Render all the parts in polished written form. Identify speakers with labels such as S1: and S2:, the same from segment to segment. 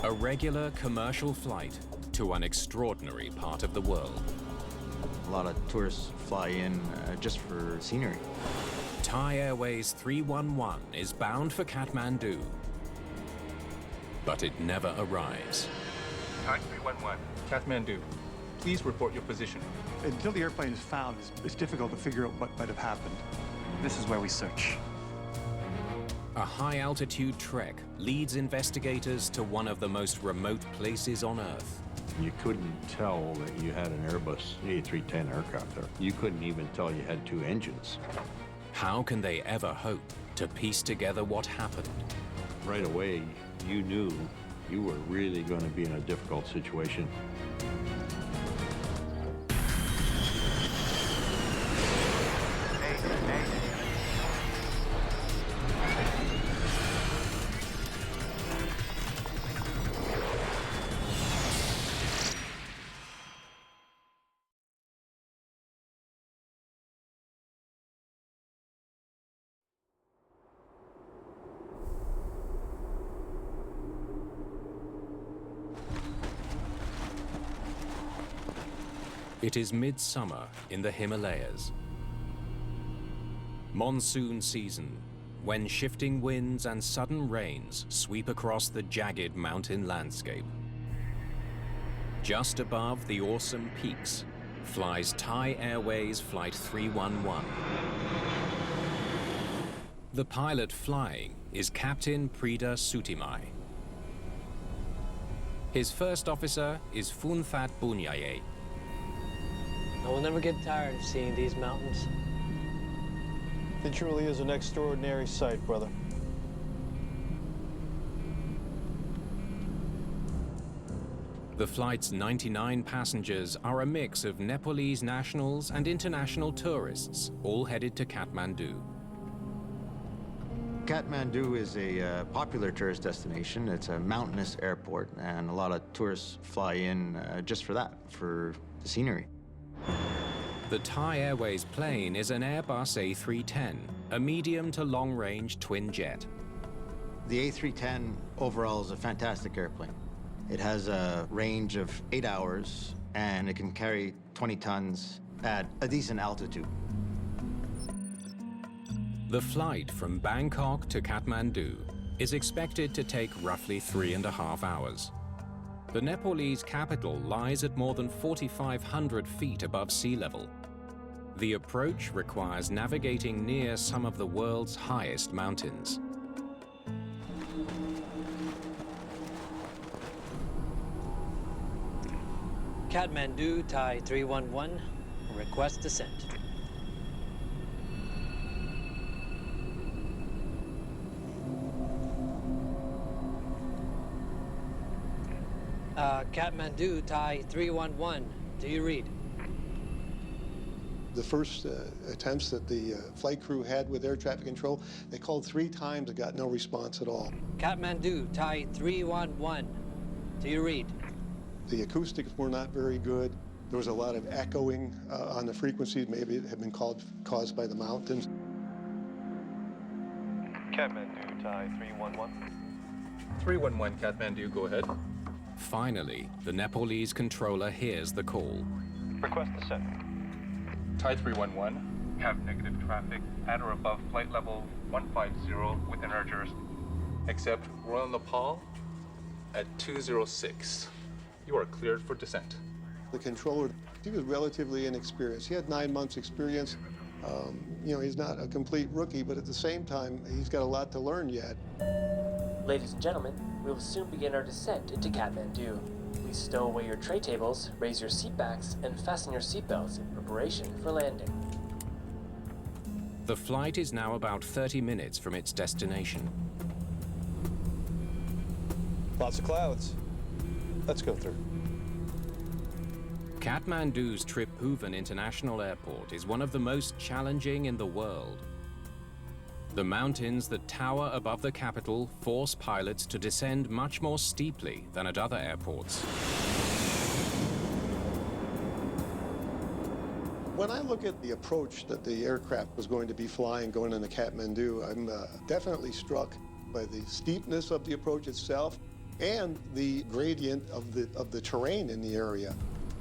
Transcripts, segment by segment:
S1: A regular commercial flight to an extraordinary part of the world.
S2: A lot of tourists fly in just for scenery.
S1: Thai Airways 311 is bound for Kathmandu, but it never arrives.
S3: Thai 311, Kathmandu. Please report your position.
S4: Until the airplane is found, it's difficult to figure out what might have happened.
S5: This is where we search.
S1: A high-altitude trek leads investigators to one of the most remote places on Earth.
S6: You couldn't tell that you had an Airbus A310 aircraft there. You couldn't even tell you had two engines.
S1: How can they ever hope to piece together what happened?
S6: Right away, you knew you were really going to be in a difficult situation.
S1: It is midsummer in the Himalayas. Monsoon season, when shifting winds and sudden rains sweep across the jagged mountain landscape. Just above the awesome peaks flies Thai Airways Flight 311. The pilot flying is Captain Prida Sutimai. His first officer is Phunthad Bunyaye.
S7: I will never get tired of seeing these mountains.
S8: It truly is an extraordinary sight, brother.
S1: The flight's 99 passengers are a mix of Nepalese nationals and international tourists, all headed to Kathmandu.
S2: Kathmandu is a popular tourist destination. It's a mountainous airport, and a lot of tourists fly in just for that, for the scenery.
S1: The Thai Airways plane is an Airbus A310, a medium to long-range twin jet.
S2: The A310 overall is a fantastic airplane. It has a range of 8 hours, and it can carry 20 tons at a decent altitude.
S1: The flight from Bangkok to Kathmandu is expected to take roughly 3.5 hours. The Nepalese capital lies at more than 4,500 feet above sea level. The approach requires navigating near some of the world's highest mountains.
S7: Kathmandu, Thai 311, request descent. Kathmandu, Thai 311, do you read?
S9: The first attempts that the flight crew had with air traffic control, they called 3 times and got no response at all.
S7: Kathmandu, Thai 311, do you read?
S9: The acoustics were not very good. There was a lot of echoing on the frequencies. Maybe it had been caused by the mountains.
S3: Kathmandu, Thai 311. 311, Kathmandu, go ahead.
S1: Finally, the Nepalese controller hears the call.
S3: Request descent. Thai 311, have negative traffic at or above flight level 150 within our jurisdiction. Except Royal Nepal at 206. You are cleared for descent.
S9: The controller, he was relatively inexperienced. He had 9 months experience. You know, he's not a complete rookie, but at the same time, he's got a lot to learn yet.
S10: Ladies and gentlemen, we will soon begin our descent into Kathmandu. Please stow away your tray tables, raise your seat backs, and fasten your seatbelts in preparation for landing.
S1: The flight is now about 30 minutes from its destination.
S8: Lots of clouds. Let's go through.
S1: Kathmandu's Tribhuvan International Airport is one of the most challenging in the world. The mountains that tower above the capital force pilots to descend much more steeply than at other airports.
S9: When I look at the approach that the aircraft was going to be flying going into Kathmandu, I'm definitely struck by the steepness of the approach itself and the gradient of the terrain in the area.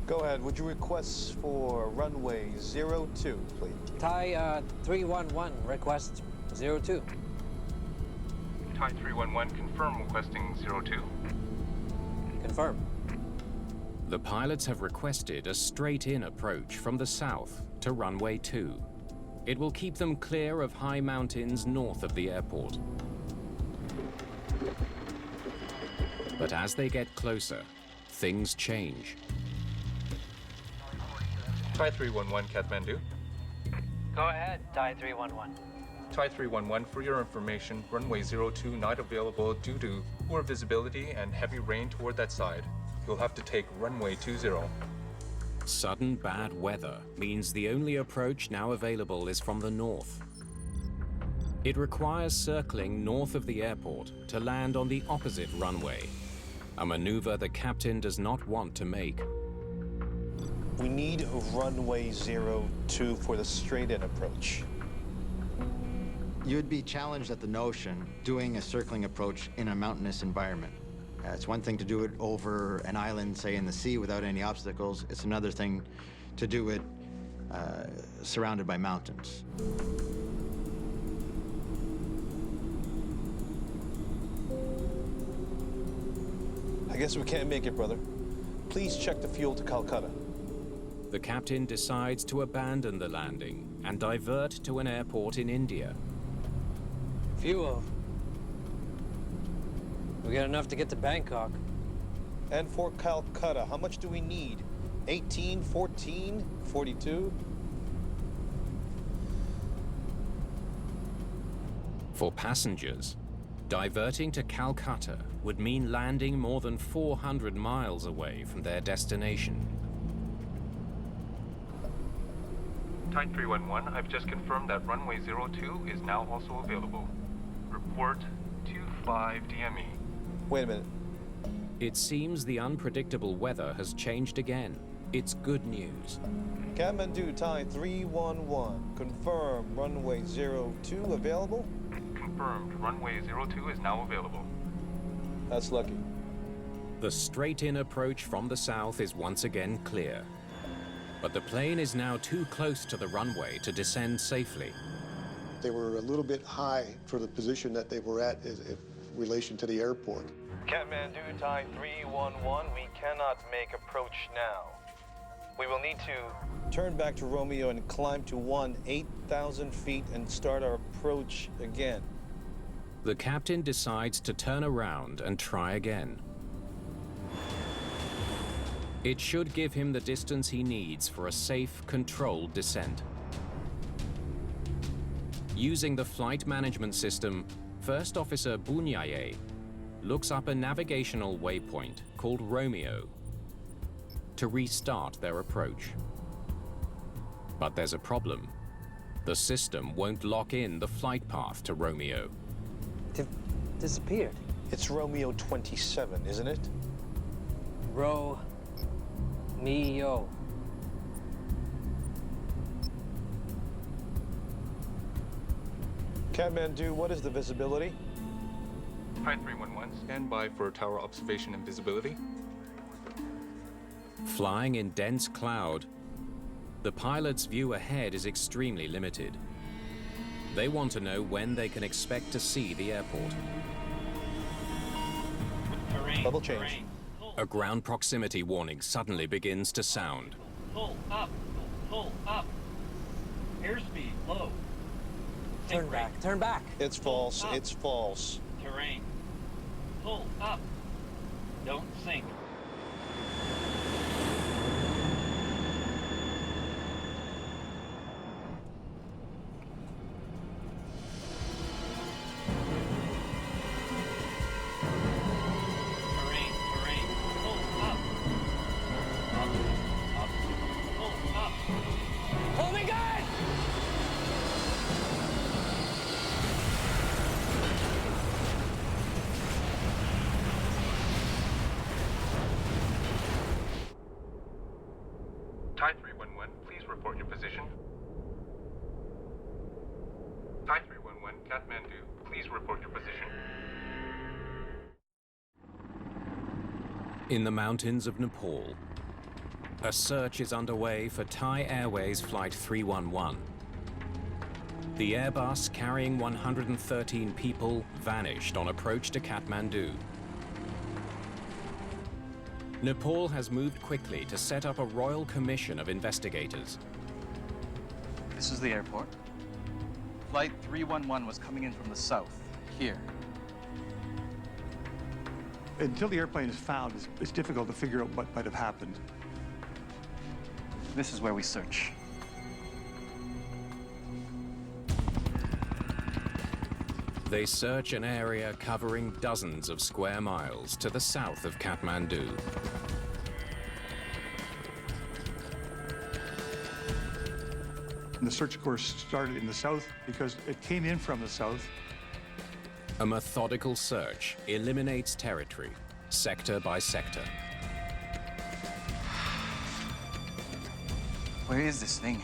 S8: Go ahead. Would you request for runway 02, please?
S7: Thai 311, request 02.
S3: Thai 311, confirm requesting 02.
S7: Confirm.
S1: The pilots have requested a straight-in approach from the south to runway 2. It will keep them clear of high mountains north of the airport. But as they get closer, things change.
S3: Thai 311, Kathmandu.
S7: Go ahead, Thai 311.
S3: Thai 311, for your information, runway 02 not available due to poor visibility and heavy rain toward that side. You'll have to take runway 20.
S1: Sudden bad weather means the only approach now available is from the north. It requires circling north of the airport to land on the opposite runway, a maneuver the captain does not want to make.
S8: We need a runway 02 for the straight-in approach.
S2: You'd be challenged at the notion doing a circling approach in a mountainous environment. It's one thing to do it over an island, say in the sea, without any obstacles. It's another thing to do it surrounded by mountains.
S8: I guess we can't make it, brother. Please check the fuel to Calcutta.
S1: The captain decides to abandon the landing and divert to an airport in India.
S7: Fuel. We got enough to get to Bangkok.
S8: And for Calcutta, how much do we need? 18, 14, 42?
S1: For passengers, diverting to Calcutta would mean landing more than 400 miles away from their destination.
S3: Thai 311, I've just confirmed that runway 02 is now also available. Report 25 DME.
S8: Wait a minute.
S1: It seems the unpredictable weather has changed again. It's good news.
S8: Kathmandu Thai 311, confirm runway 02 available?
S3: Confirmed. Runway 02 is now available.
S8: That's lucky.
S1: The straight-in approach from the south is once again clear. But the plane is now too close to the runway to descend safely.
S9: They were a little bit high for the position that they were at in relation to the airport.
S8: Kathmandu Thai 311, we cannot make approach now. We will need to turn back to Romeo and climb to 8,000 feet and start our approach again.
S1: The captain decides to turn around and try again. It should give him the distance he needs for a safe, controlled descent. Using the flight management system, First Officer Bunyaye looks up a navigational waypoint called Romeo to restart their approach. But there's a problem. The system won't lock in the flight path to Romeo.
S7: It disappeared.
S8: It's Romeo 27, isn't it?
S7: Romeo.
S8: Kathmandu, what is the visibility?
S3: Thai 311, stand by for tower observation and visibility.
S1: Flying in dense cloud, the pilot's view ahead is extremely limited. They want to know when they can expect to see the airport.
S8: Level change.
S1: A ground proximity warning suddenly begins to sound.
S11: Pull up, pull up. Airspeed low.
S7: Turn back, turn back.
S8: It's false, it's false.
S11: Terrain. Pull up. Don't sink. Terrain, terrain. Pull up. Up, up. Pull up.
S7: Oh my God!
S3: Thai 311, please report your position. Thai 311, Kathmandu, please report your position.
S1: In the mountains of Nepal, a search is underway for Thai Airways Flight 311. The Airbus carrying 113 people vanished on approach to Kathmandu. Nepal has moved quickly to set up a royal commission of investigators.
S5: This is the airport. Flight 311 was coming in from the south, here.
S4: Until the airplane is found, it's difficult to figure out what might have happened.
S5: This is where we search.
S1: They search an area covering dozens of square miles to the south of Kathmandu.
S4: And the search course started in the south because it came in from the south.
S1: A methodical search eliminates territory, sector by sector.
S5: Where is this thing?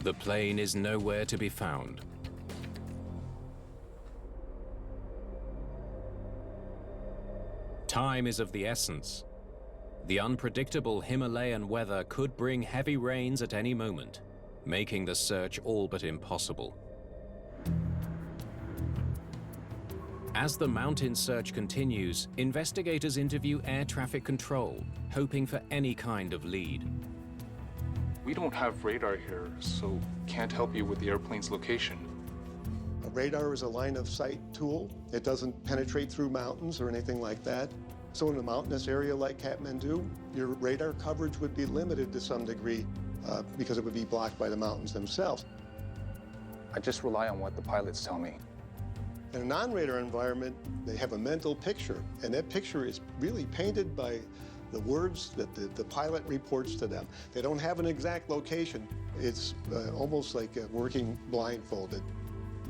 S1: The plane is nowhere to be found. Time is of the essence. The unpredictable Himalayan weather could bring heavy rains at any moment, making the search all but impossible. As the mountain search continues, investigators interview air traffic control, hoping for any kind of lead.
S3: We don't have radar here, so can't help you with the airplane's location.
S9: A radar is a line-of-sight tool. It doesn't penetrate through mountains or anything like that. So in a mountainous area like Kathmandu, your radar coverage would be limited to some degree because it would be blocked by the mountains themselves.
S3: I just rely on what the pilots tell me.
S9: In a non-radar environment, they have a mental picture, and that picture is really painted by the words that the pilot reports to them. They don't have an exact location. It's almost like working blindfolded.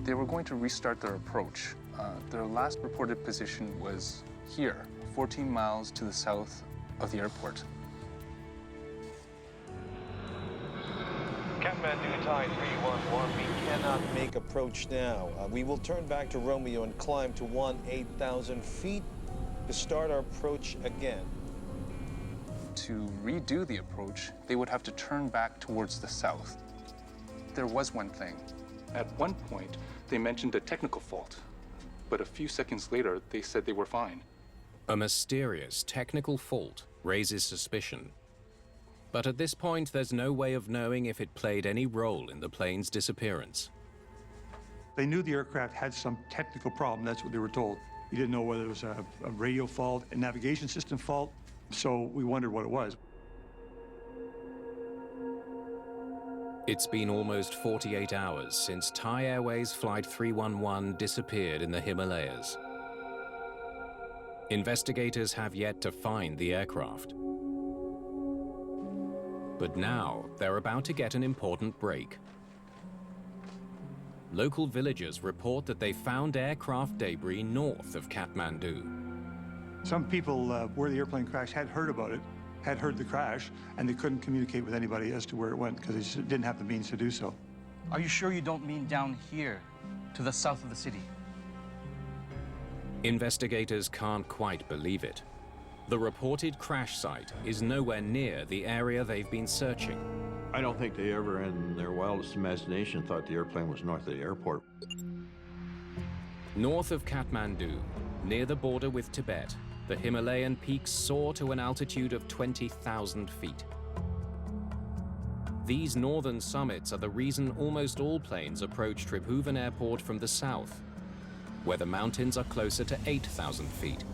S3: They were going to restart their approach. Their last reported position was here, 14 miles to the south of the airport.
S8: Kathmandu Thai 311, we cannot make approach now. We will turn back to Romeo and climb to 8,000 feet to start our approach again.
S3: To redo the approach, they would have to turn back towards the south. There was one thing. At one point, they mentioned a technical fault, but a few seconds later, they said they were fine.
S1: A mysterious technical fault raises suspicion. But at this point, there's no way of knowing if it played any role in the plane's disappearance.
S4: They knew the aircraft had some technical problem, that's what they were told. We didn't know whether it was a radio fault, a navigation system fault, so we wondered what it was.
S1: It's been almost 48 hours since Thai Airways Flight 311 disappeared in the Himalayas. Investigators have yet to find the aircraft. But now, they're about to get an important break. Local villagers report that they found aircraft debris north of Kathmandu.
S4: Some people where the airplane crashed had heard about it, had heard the crash, and they couldn't communicate with anybody as to where it went because they just didn't have the means to do so.
S5: Are you sure you don't mean down here, to the south of the city?
S1: Investigators can't quite believe it. The reported crash site is nowhere near the area they've been searching.
S6: I don't think they ever, in their wildest imagination, thought the airplane was north of the airport.
S1: North of Kathmandu, near the border with Tibet, the Himalayan peaks soar to an altitude of 20,000 feet. These northern summits are the reason almost all planes approach Tribhuvan Airport from the south, where the mountains are closer to 8,000 feet.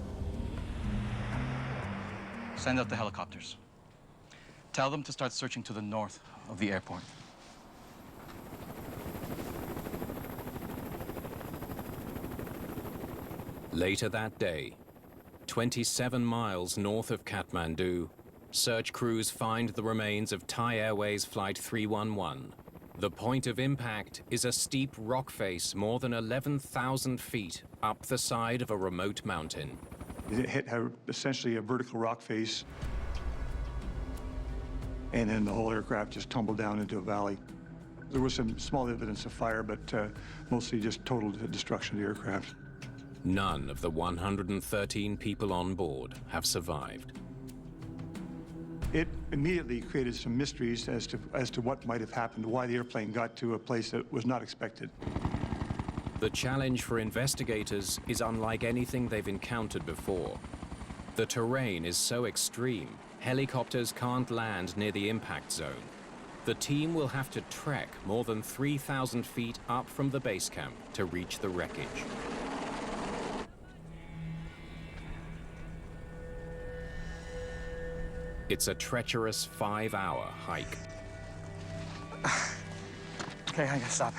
S5: Send out the helicopters. Tell them to start searching to the north of the airport.
S1: Later that day, 27 miles north of Kathmandu, search crews find the remains of Thai Airways Flight 311. The point of impact is a steep rock face more than 11,000 feet up the side of a remote mountain.
S4: It hit essentially a vertical rock face, and then the whole aircraft just tumbled down into a valley. There was some small evidence of fire, but mostly just total destruction of the aircraft.
S1: None of the 113 people on board have survived.
S4: It immediately created some mysteries as to what might have happened, why the airplane got to a place that was not expected.
S1: The challenge for investigators is unlike anything they've encountered before. The terrain is so extreme, helicopters can't land near the impact zone. The team will have to trek more than 3,000 feet up from the base camp to reach the wreckage. It's a treacherous 5-hour hike.
S5: Okay, I gotta stop.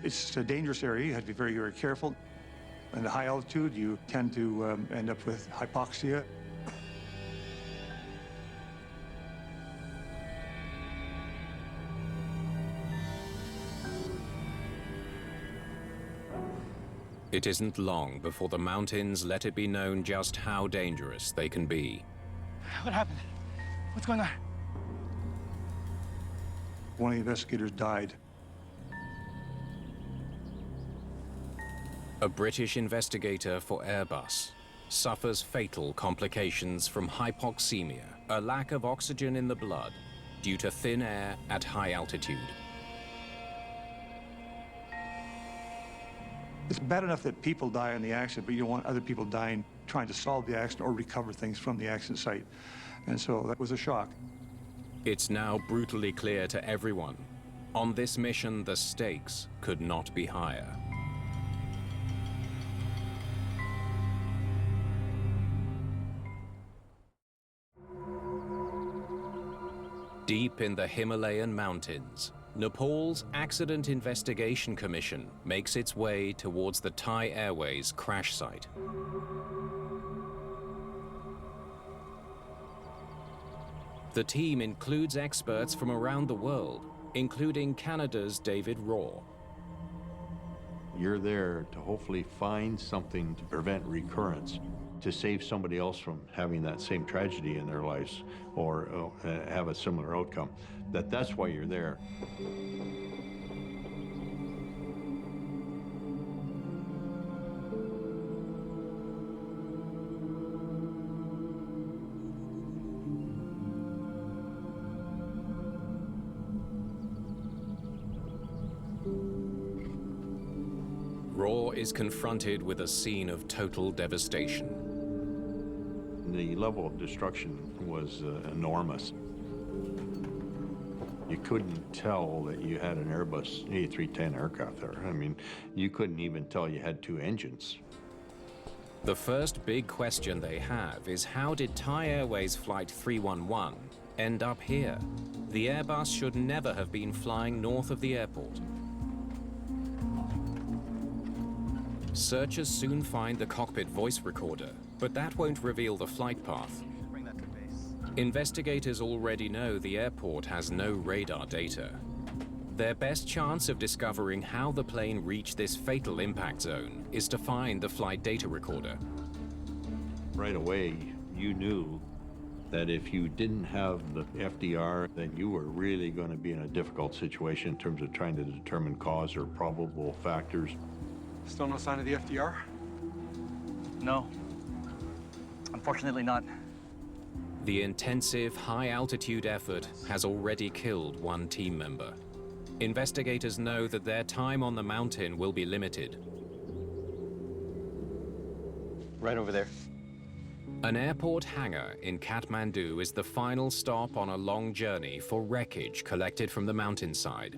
S4: It's a dangerous area. You have to be very, very careful. In the high altitude, you tend to end up with hypoxia.
S1: It isn't long before the mountains let it be known just how dangerous they can be.
S5: What happened? What's going on?
S4: One of the investigators died.
S1: A British investigator for Airbus suffers fatal complications from hypoxemia, a lack of oxygen in the blood due to thin air at high altitude.
S4: It's bad enough that people die in the accident, but you don't want other people dying trying to solve the accident or recover things from the accident site. And so that was a shock.
S1: It's now brutally clear to everyone. On this mission, the stakes could not be higher. Deep in the Himalayan mountains, Nepal's Accident Investigation Commission makes its way towards the Thai Airways crash site. The team includes experts from around the world, including Canada's David Raw.
S6: You're there to hopefully find something to prevent recurrence, to save somebody else from having that same tragedy in their lives or have a similar outcome. That's why you're there.
S1: Raw is confronted with a scene of total devastation.
S6: The level of destruction was enormous. You couldn't tell that you had an Airbus A310 aircraft there. I mean, you couldn't even tell you had two engines.
S1: The first big question they have is how did Thai Airways Flight 311 end up here? The Airbus should never have been flying north of the airport. Searchers soon find the cockpit voice recorder, but that won't reveal the flight path. Investigators already know the airport has no radar data. Their best chance of discovering how the plane reached this fatal impact zone is to find the flight data recorder.
S6: Right away, you knew that if you didn't have the FDR, then you were really going to be in a difficult situation in terms of trying to determine cause or probable factors.
S12: Still no sign of the FDR?
S5: No. Unfortunately not.
S1: The intensive high-altitude effort has already killed one team member. Investigators know that their time on the mountain will be limited.
S2: Right over there.
S1: An airport hangar in Kathmandu is the final stop on a long journey for wreckage collected from the mountainside.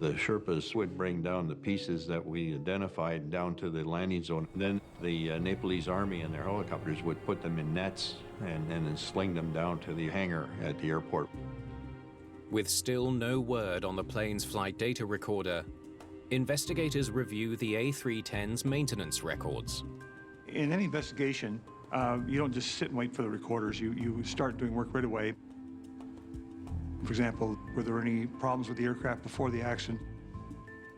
S6: The Sherpas would bring down the pieces that we identified down to the landing zone. Then the Nepalese army and their helicopters would put them in nets and then sling them down to the hangar at the airport.
S1: With still no word on the plane's flight data recorder, investigators review the A310's maintenance records.
S4: In any investigation, you don't just sit and wait for the recorders. You start doing work right away. For example, were there any problems with the aircraft before the accident?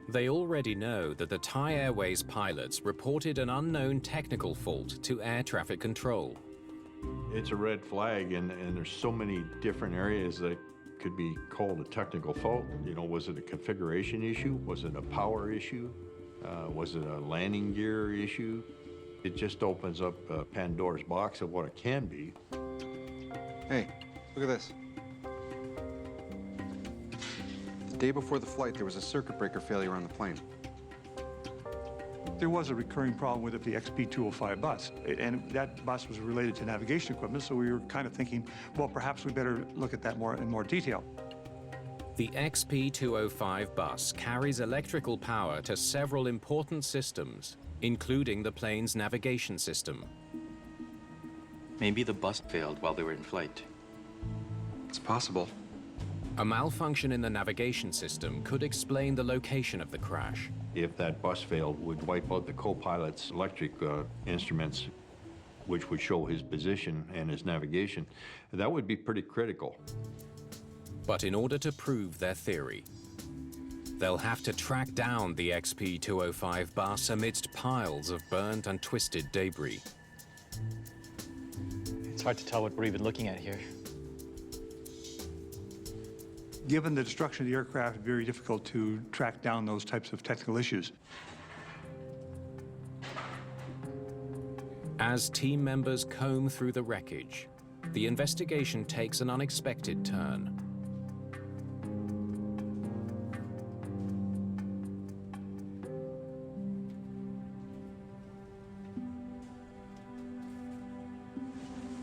S1: They already know that the Thai Airways pilots reported an unknown technical fault to air traffic control.
S6: It's a red flag, and there's so many different areas that could be called a technical fault. You know, was it a configuration issue? Was it a power issue? Was it a landing gear issue? It just opens up Pandora's box of what it can be.
S12: Hey, look at this. The day before the flight, there was a circuit breaker failure on the plane.
S4: There was a recurring problem with the XP205 bus, and that bus was related to navigation equipment, so we were kind of thinking, well, perhaps we better look at that in more detail.
S1: The XP205 bus carries electrical power to several important systems, including the plane's navigation system.
S13: Maybe the bus failed while they were in flight.
S12: It's possible.
S1: A malfunction in the navigation system could explain the location of the crash.
S6: If that bus failed, would wipe out the co-pilot's electric instruments, which would show his position and his navigation. That would be pretty critical.
S1: But in order to prove their theory, they'll have to track down the XP205 bus amidst piles of burnt and twisted debris.
S13: It's hard to tell what we're even looking at here.
S4: Given the destruction of the aircraft, it's very difficult to track down those types of technical issues.
S1: As team members comb through the wreckage, the investigation takes an unexpected turn.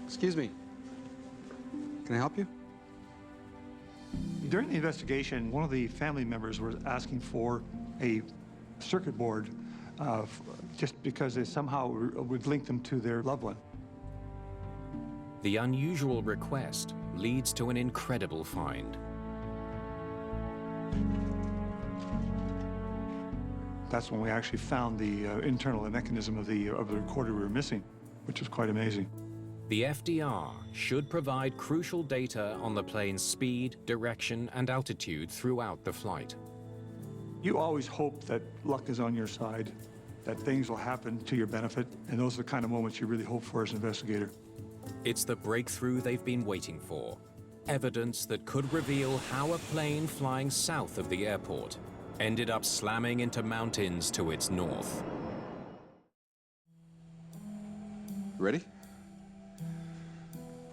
S12: Excuse me. Can I help you?
S4: During the investigation, one of the family members was asking for a circuit board just because they somehow would link them to their loved one.
S1: The unusual request leads to an incredible find.
S4: That's when we actually found the internal mechanism of the recorder we were missing, which was quite amazing.
S1: The FDR should provide crucial data on the plane's speed, direction, and altitude throughout the flight.
S4: You always hope that luck is on your side, that things will happen to your benefit, and those are the kind of moments you really hope for as an investigator.
S1: It's the breakthrough they've been waiting for. Evidence that could reveal how a plane flying south of the airport ended up slamming into mountains to its north.
S12: Ready?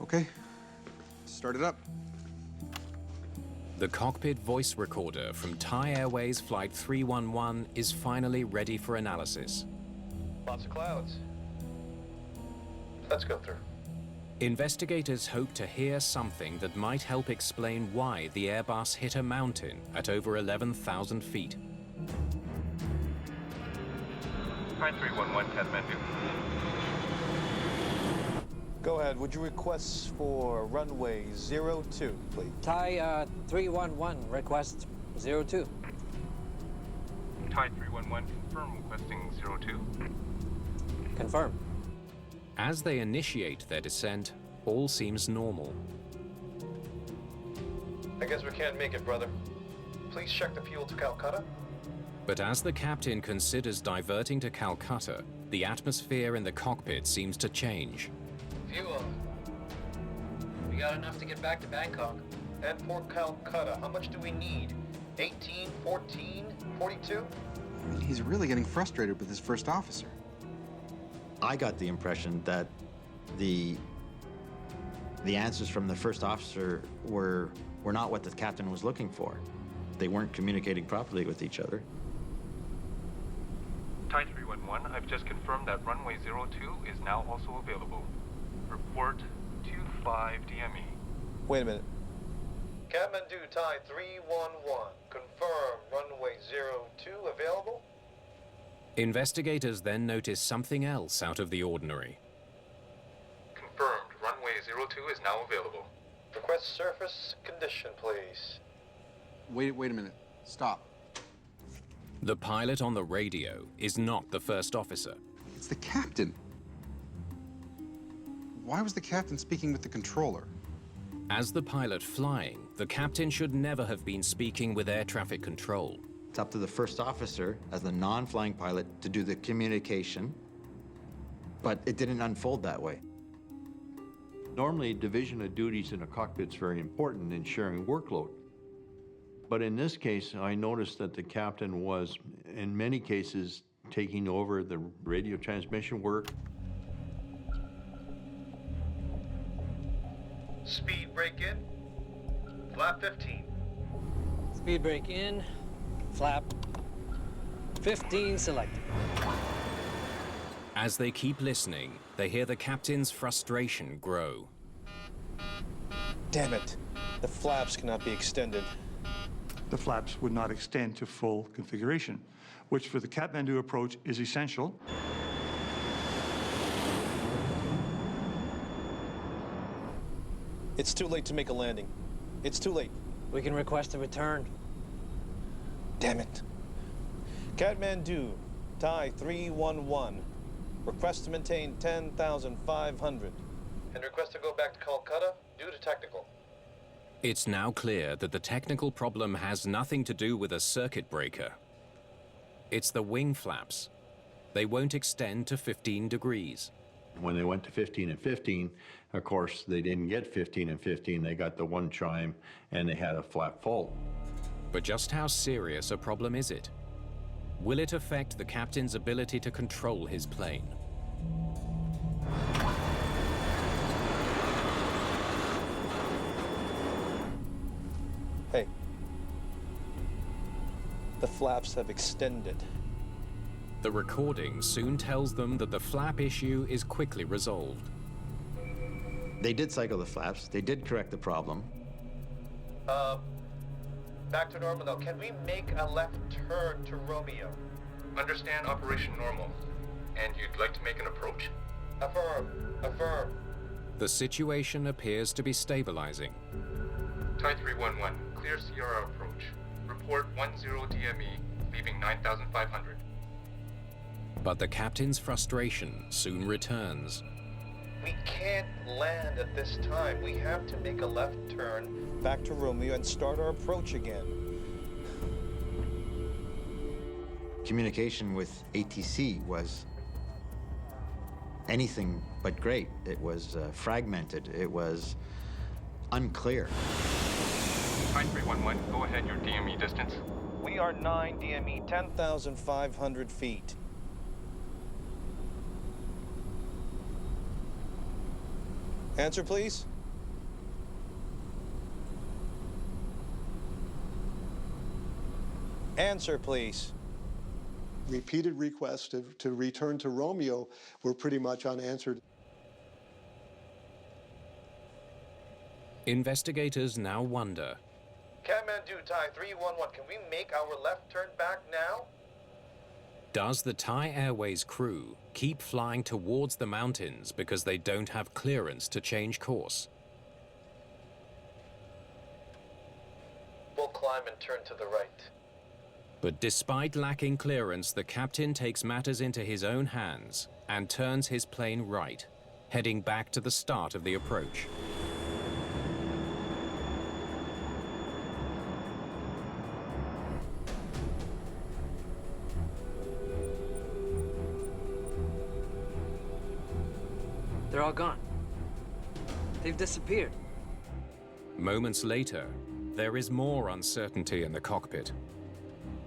S12: Okay, start it up.
S1: The cockpit voice recorder from Thai Airways Flight 311 is finally ready for analysis.
S8: Lots of clouds. Let's go through.
S1: Investigators hope to hear something that might help explain why the Airbus hit a mountain at over 11,000 feet.
S3: Thai 311 Kathmandu.
S8: Go ahead. Would you request for runway 02, please?
S7: Thai 311, request 02.
S3: Thai 311, confirm requesting 02.
S7: Confirm.
S1: As they initiate their descent, all seems normal.
S8: I guess we can't make it, brother. Please check the fuel to Calcutta.
S1: But as the captain considers diverting to Calcutta, the atmosphere in the cockpit seems to change.
S10: Fuel. We got enough to get back to Bangkok.
S8: And for Calcutta, how much do we need? 18, 14, 42?
S12: I mean, he's really getting frustrated with his first officer.
S2: I got the impression that the answers from the first officer were not what the captain was looking for. They weren't communicating properly with each other.
S3: Thai 311, I've just confirmed that runway 02 is now also available. Report 25 DME.
S8: Wait a minute. Kathmandu Thai 311, confirm runway 02 available?
S1: Investigators then notice something else out of the ordinary.
S3: Confirmed, runway 02 is now available.
S8: Request surface condition, please.
S12: Wait a minute. Stop.
S1: The pilot on the radio is not the first officer.
S12: It's the captain. Why was the captain speaking with the controller?
S1: As the pilot flying, the captain should never have been speaking with air traffic control.
S2: It's up to the first officer, as the non-flying pilot, to do the communication, but it didn't unfold that way.
S6: Normally, division of duties in a cockpit's very important in sharing workload. But in this case, I noticed that the captain was, in many cases, taking over the radio transmission work.
S8: Speed brake in. Flap 15.
S7: Speed brake in, flap 15 selected.
S1: As they keep listening, they hear the captain's frustration grow.
S8: Damn it. The flaps cannot be extended.
S4: The flaps would not extend to full configuration, which for the Kathmandu approach is essential.
S8: It's too late to make a landing. It's too late.
S7: We can request a return.
S8: Damn it. Kathmandu, Thai 311. Request to maintain 10,500. And request to go back to Calcutta due to technical.
S1: It's now clear that the technical problem has nothing to do with a circuit breaker. It's the wing flaps. They won't extend to 15 degrees.
S6: When they went to 15 and 15, of course, they didn't get 15 and 15. They got the one chime, and they had a flap fault.
S1: But just how serious a problem is it? Will it affect the captain's ability to control his plane?
S8: Hey. The flaps have extended.
S1: The recording soon tells them that the flap issue is quickly resolved.
S2: They did cycle the flaps. They did correct the problem.
S8: Back to normal now. Can we make a left turn to Romeo?
S3: Understand operation normal. And you'd like to make an approach?
S8: Affirm. Affirm.
S1: The situation appears to be stabilizing.
S3: Thai 311, clear Sierra approach. Report 10 DME, leaving 9,500.
S1: But the captain's frustration soon returns.
S8: We can't land at this time. We have to make a left turn back to Romeo and start our approach again.
S2: Communication with ATC was anything but great. It was fragmented. It was unclear.
S3: Thai 311, go ahead, your DME distance.
S8: We are 9 DME, 10,500 feet. Answer, please. Answer, please.
S9: Repeated requests to return to Romeo were pretty much unanswered.
S1: Investigators now wonder,
S8: Kathmandu, Thai 311, can we make our left turn back now?
S1: does the Thai Airways crew keep flying towards the mountains because they don't have clearance to change course?
S8: We'll climb and turn to the right.
S1: But despite lacking clearance, the captain takes matters into his own hands and turns his plane right, heading back to the start of the approach.
S7: They're all gone. They've disappeared.
S1: Moments later, there is more uncertainty in the cockpit.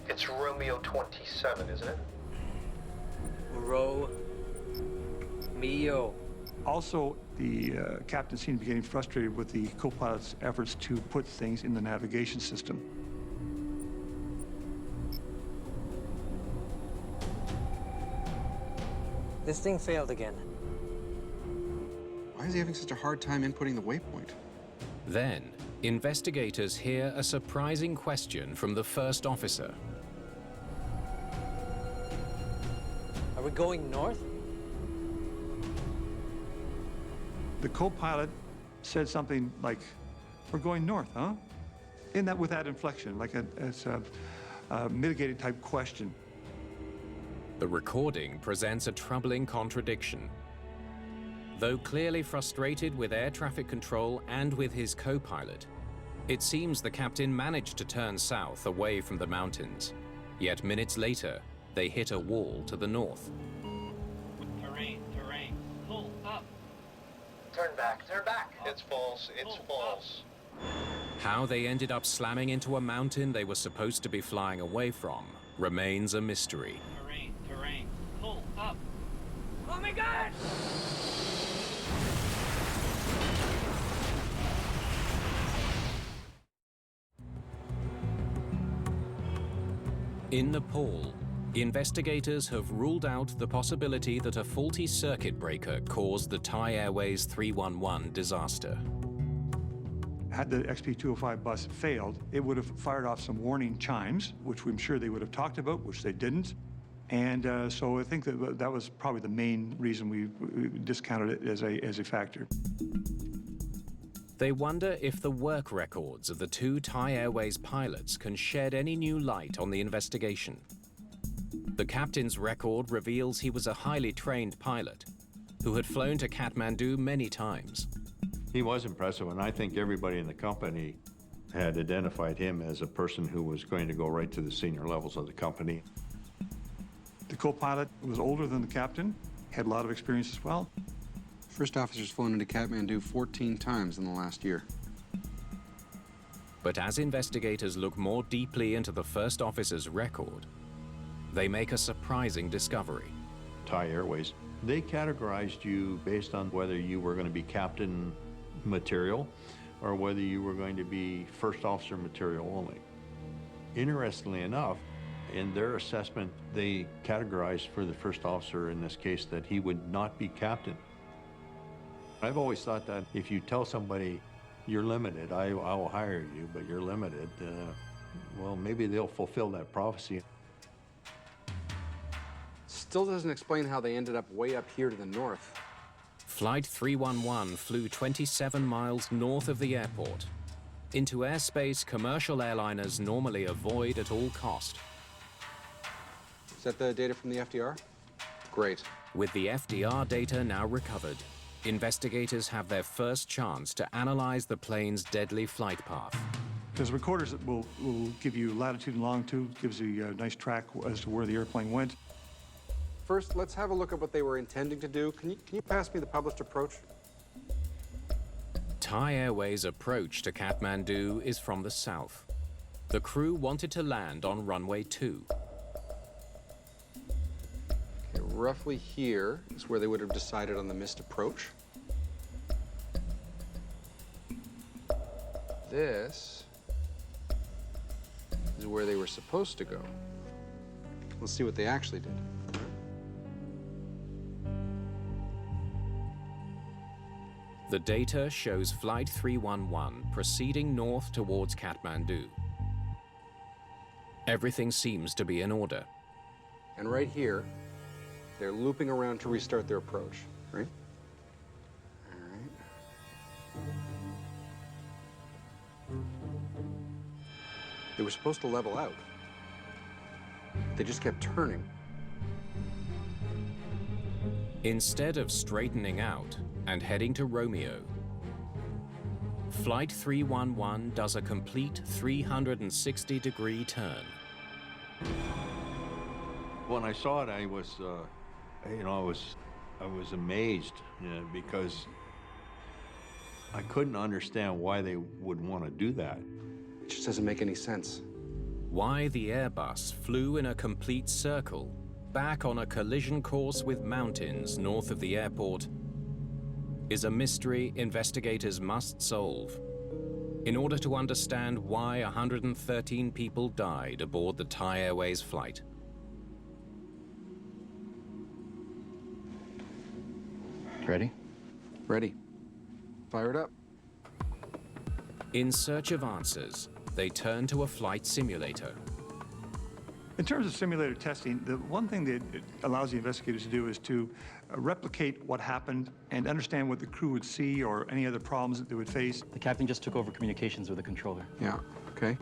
S8: It's Romeo 27, isn't it?
S7: Mio.
S4: Also, the captain seemed to be getting frustrated with the co-pilot's efforts to put things in the navigation system.
S7: This thing failed again.
S12: Why is he having such a hard time inputting the waypoint?
S1: Then, investigators hear a surprising question from the first officer.
S7: Are we going north?
S4: The co-pilot said something like, "We're going north, huh?" With that inflection, like it's a mitigated type question.
S1: The recording presents a troubling contradiction. Though clearly frustrated with air traffic control and with his co-pilot, it seems the captain managed to turn south away from the mountains. Yet minutes later, they hit a wall to the north.
S11: Terrain, terrain. Pull up.
S8: Turn back, turn back. It's false, it's false.
S1: How they ended up slamming into a mountain they were supposed to be flying away from remains a mystery.
S11: Terrain. Pull up. Oh my God!
S1: In Nepal, investigators have ruled out the possibility that a faulty circuit breaker caused the Thai Airways 311 disaster.
S4: Had the XP205 bus failed, it would have fired off some warning chimes, which I'm sure they would have talked about, which they didn't. And so I think that was probably the main reason we discounted it as a factor.
S1: They wonder if the work records of the two Thai Airways pilots can shed any new light on the investigation. The captain's record reveals he was a highly trained pilot who had flown to Kathmandu many times.
S6: He was impressive, and I think everybody in the company had identified him as a person who was going to go right to the senior levels of the company.
S4: The co-pilot was older than the captain, had a lot of experience as well.
S12: First officer's flown into Kathmandu 14 times in the last year.
S1: But as investigators look more deeply into the first officer's record, they make a surprising discovery.
S6: Thai Airways, they categorized you based on whether you were going to be captain material or whether you were going to be first officer material only. Interestingly enough, in their assessment, they categorized for the first officer in this case that he would not be captain. I've always thought that if you tell somebody you're limited, I will hire you, but you're limited, well, maybe they'll fulfill that prophecy.
S12: Still doesn't explain how they ended up way up here to the north.
S1: Flight 311 flew 27 miles north of the airport, into airspace commercial airliners normally avoid at all cost.
S12: Is that the data from the FDR? Great.
S1: With the FDR data now recovered, investigators have their first chance to analyze the plane's deadly flight path.
S4: There's recorders that will give you latitude and longitude, gives you a nice track as to where the airplane went.
S12: First, let's have a look at what they were intending to do. Can you pass me the published approach?
S1: Thai Airways' approach to Kathmandu is from the south. The crew wanted to land on runway 2.
S12: Okay, roughly here is where they would have decided on the missed approach. This is where they were supposed to go. Let's see what they actually did.
S1: The data shows Flight 311 proceeding north towards Kathmandu. Everything seems to be in order.
S12: And right here, they're looping around to restart their approach, right? All right. They were supposed to level out. They just kept turning.
S1: Instead of straightening out and heading to Romeo, Flight 311 does a complete 360-degree turn.
S6: When I saw it, I was, I was amazed, because I couldn't understand why they would want to do that.
S12: It just doesn't make any sense.
S1: Why the Airbus flew in a complete circle, back on a collision course with mountains north of the airport, is a mystery investigators must solve in order to understand why 113 people died aboard the Thai Airways flight.
S12: Ready? Ready. Fire it up.
S1: In search of answers, they turn to a flight simulator.
S4: In terms of simulator testing, the one thing that it allows the investigators to do is to replicate what happened and understand what the crew would see or any other problems that they would face.
S14: The captain just took over communications with the controller.
S12: Yeah, okay.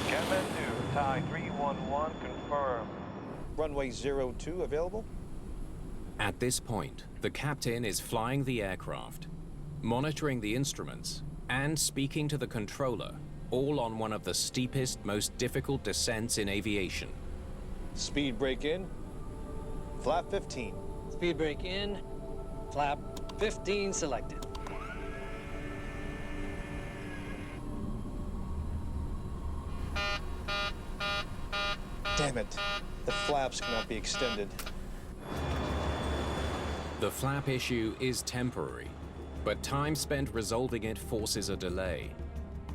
S8: Kathmandu, Thai 311 confirmed. Runway 02 available?
S1: At this point, the captain is flying the aircraft, monitoring the instruments, and speaking to the controller, all on one of the steepest, most difficult descents in aviation.
S8: Speed brake in. Flap 15.
S7: Speed brake in. Flap 15 selected.
S8: Damn it. The flaps cannot be extended.
S1: The flap issue is temporary, but time spent resolving it forces a delay.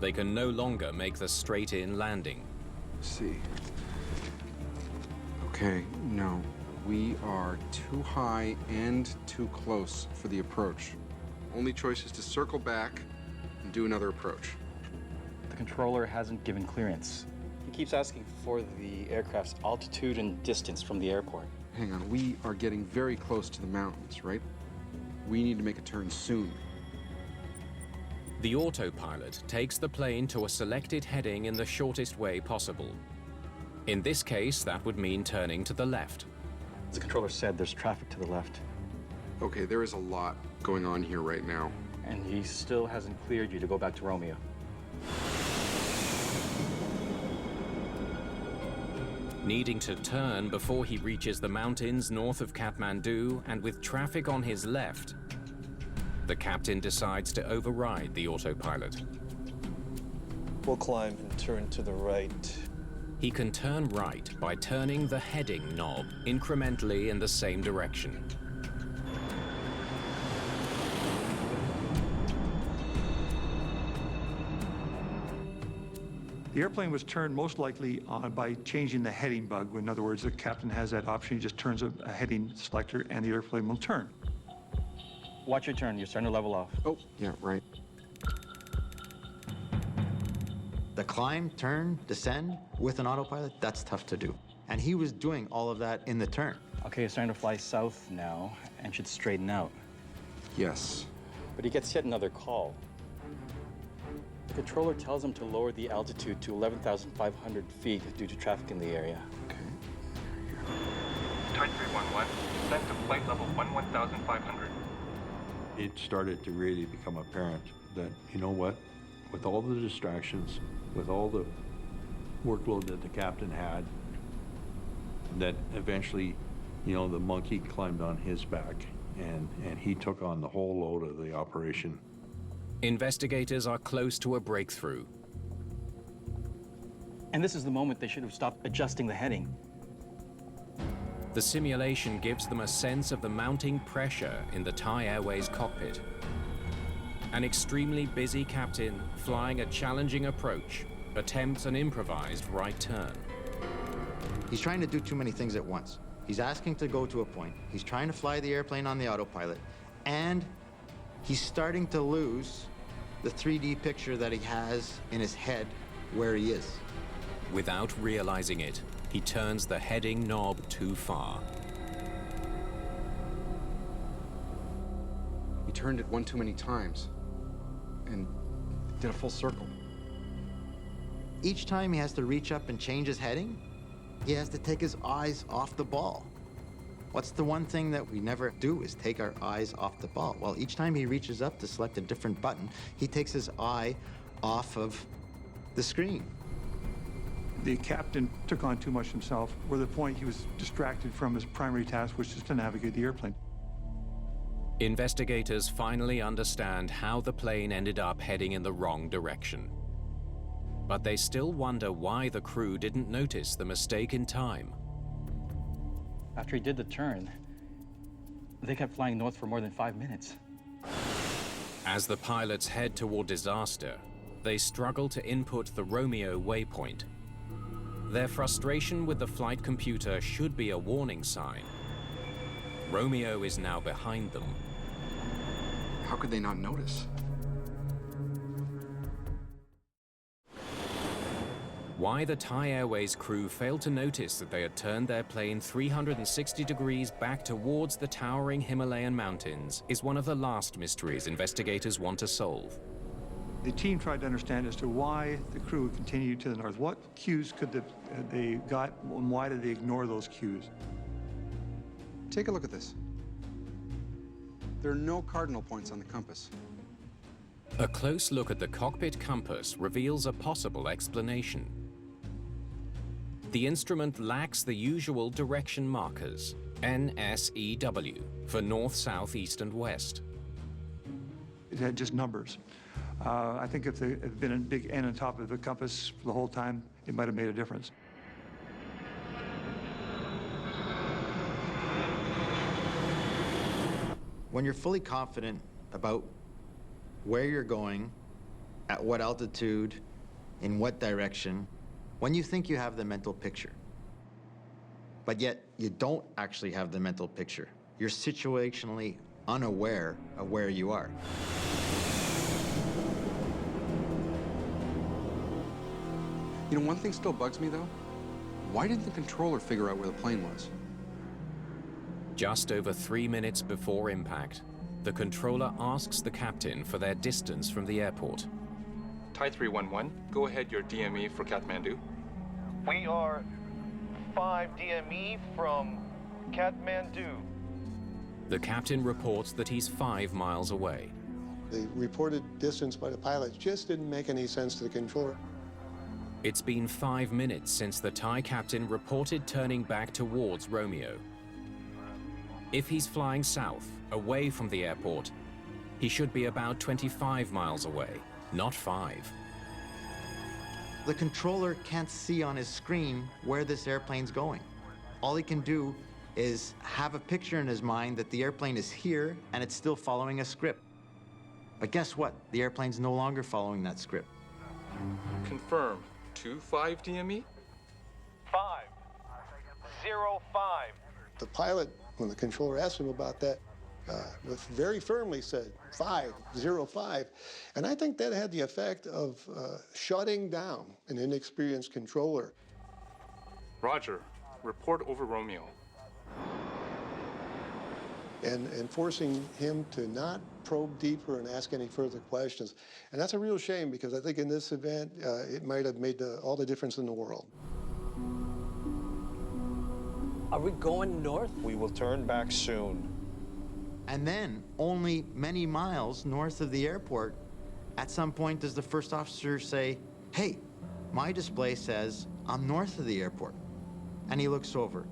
S1: They can no longer make the straight-in landing.
S12: Let's see. Okay, no. We are too high and too close for the approach. Only choice is to circle back and do another approach.
S14: The controller hasn't given clearance. He keeps asking for the aircraft's altitude and distance from the airport.
S12: Hang on, we are getting very close to the mountains, right? We need to make a turn soon.
S1: The autopilot takes the plane to a selected heading in the shortest way possible. In this case, that would mean turning to the left.
S14: The controller said there's traffic to the left.
S12: Okay, there is a lot going on here right now.
S14: And he still hasn't cleared you to go back to Romeo.
S1: Needing to turn before he reaches the mountains north of Kathmandu and with traffic on his left, the captain decides to override the autopilot.
S8: We'll climb and turn to the right.
S1: He can turn right by turning the heading knob incrementally in the same direction.
S4: The airplane was turned most likely by changing the heading bug. In other words, the captain has that option. He just turns a heading selector and the airplane will turn.
S14: Watch your turn. You're starting to level off.
S12: Oh, yeah, right.
S2: The climb, turn, descend with an autopilot, that's tough to do. And he was doing all of that in the turn.
S14: Okay, you're starting to fly south now and should straighten out.
S12: Yes.
S14: But he gets yet another call. The controller tells him to lower the altitude to 11,500 feet due to traffic in the area.
S12: Okay.
S3: Type 311, descend to flight level 11,500.
S6: It started to really become apparent that, you know what, with all the distractions, with all the workload that the captain had, that eventually, you know, the monkey climbed on his back and he took on the whole load of the operation.
S1: Investigators are close to a breakthrough.
S14: And this is the moment they should have stopped adjusting the heading.
S1: The simulation gives them a sense of the mounting pressure in the Thai Airways cockpit. An extremely busy captain flying a challenging approach attempts an improvised right turn.
S2: He's trying to do too many things at once. He's asking to go to a point. He's trying to fly the airplane on the autopilot. And he's starting to lose the 3D picture that he has in his head where he is.
S1: Without realizing it, he turns the heading knob too far.
S12: He turned it one too many times and did a full circle.
S2: Each time he has to reach up and change his heading, he has to take his eyes off the ball. What's the one thing that we never do is take our eyes off the ball. Well, each time he reaches up to select a different button, he takes his eye off of the screen.
S4: The captain took on too much himself, where the point he was distracted from his primary task, which is to navigate the airplane.
S1: Investigators finally understand how the plane ended up heading in the wrong direction. But they still wonder why the crew didn't notice the mistake in time.
S14: After he did the turn, they kept flying north for more than 5 minutes.
S1: As the pilots head toward disaster, they struggle to input the Romeo waypoint. Their frustration with the flight computer should be a warning sign. Romeo is now behind them.
S12: How could they not notice?
S1: Why the Thai Airways crew failed to notice that they had turned their plane 360 degrees back towards the towering Himalayan mountains is one of the last mysteries investigators want to solve.
S4: The team tried to understand as to why the crew continued to the north. What cues could they got, and why did they ignore those cues?
S12: Take a look at this. There are no cardinal points on the compass.
S1: A close look at the cockpit compass reveals a possible explanation. The instrument lacks the usual direction markers, NSEW, for north, south, east, and west.
S4: It had just numbers. I think if there had been a big N on top of the compass the whole time, it might have made a difference.
S2: When you're fully confident about where you're going, at what altitude, in what direction, when you think you have the mental picture, but yet you don't actually have the mental picture. You're situationally unaware of where you are.
S12: You know, one thing still bugs me, though. Why didn't the controller figure out where the plane was?
S1: Just over 3 minutes before impact, the controller asks the captain for their distance from the airport.
S3: Thai 311, go ahead your DME for Kathmandu.
S8: We are 5 DME from Kathmandu.
S1: The captain reports that he's 5 miles away.
S9: The reported distance by the pilots just didn't make any sense to the controller.
S1: It's been 5 minutes since the Thai captain reported turning back towards Romeo. If he's flying south, away from the airport, he should be about 25 miles away, not 5.
S2: The controller can't see on his screen where this airplane's going. All he can do is have a picture in his mind that the airplane is here and it's still following a script. But guess what? The airplane's no longer following that script.
S3: Confirm, 25 DME?
S8: 505.
S9: The pilot, when the controller asked him about that, very firmly said 505. And I think that had the effect of shutting down an inexperienced controller.
S3: Roger, report over Romeo.
S9: And forcing him to not probe deeper and ask any further questions. And that's a real shame, because I think in this event, it might have made all the difference in the world.
S7: Are we going north?
S8: We will turn back soon.
S2: And then, only many miles north of the airport, at some point does the first officer say, "Hey, my display says I'm north of the airport." And he looks over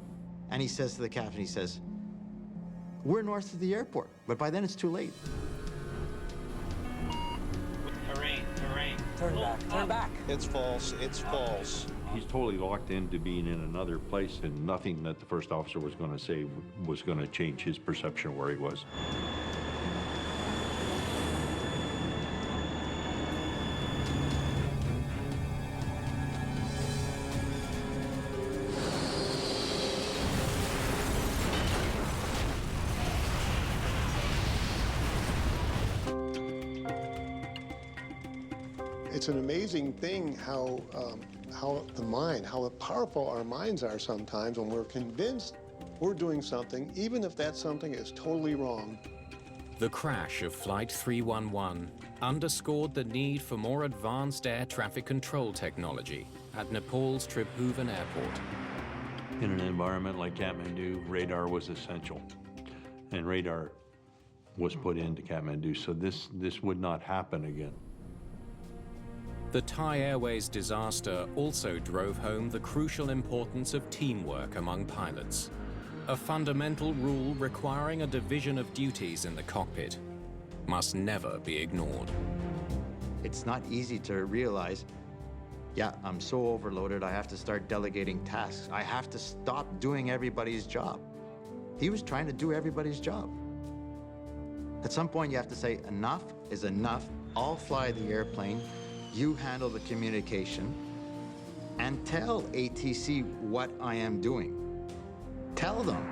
S2: and he says to the captain, he says, "We're north of the airport," but by then it's too late.
S11: Terrain.
S7: Turn back.
S8: It's false. It's false.
S6: He's totally locked into being in another place, and nothing that the first officer was going to say was going to change his perception of where he was.
S9: It's an amazing thing how powerful our minds are sometimes when we're convinced we're doing something, even if that something is totally wrong.
S1: The crash of Flight 311 underscored the need for more advanced air traffic control technology at Nepal's Tribhuvan airport.
S6: In an environment like Kathmandu, radar was essential, and radar was put into Kathmandu, so this would not happen again.
S1: The Thai Airways disaster also drove home the crucial importance of teamwork among pilots, a fundamental rule requiring a division of duties in the cockpit must never be ignored.
S2: It's not easy to realize, yeah, I'm so overloaded, I have to start delegating tasks. I have to stop doing everybody's job. He was trying to do everybody's job. At some point, you have to say, enough is enough. I'll fly the airplane. You handle the communication, and tell ATC what I am doing. Tell them.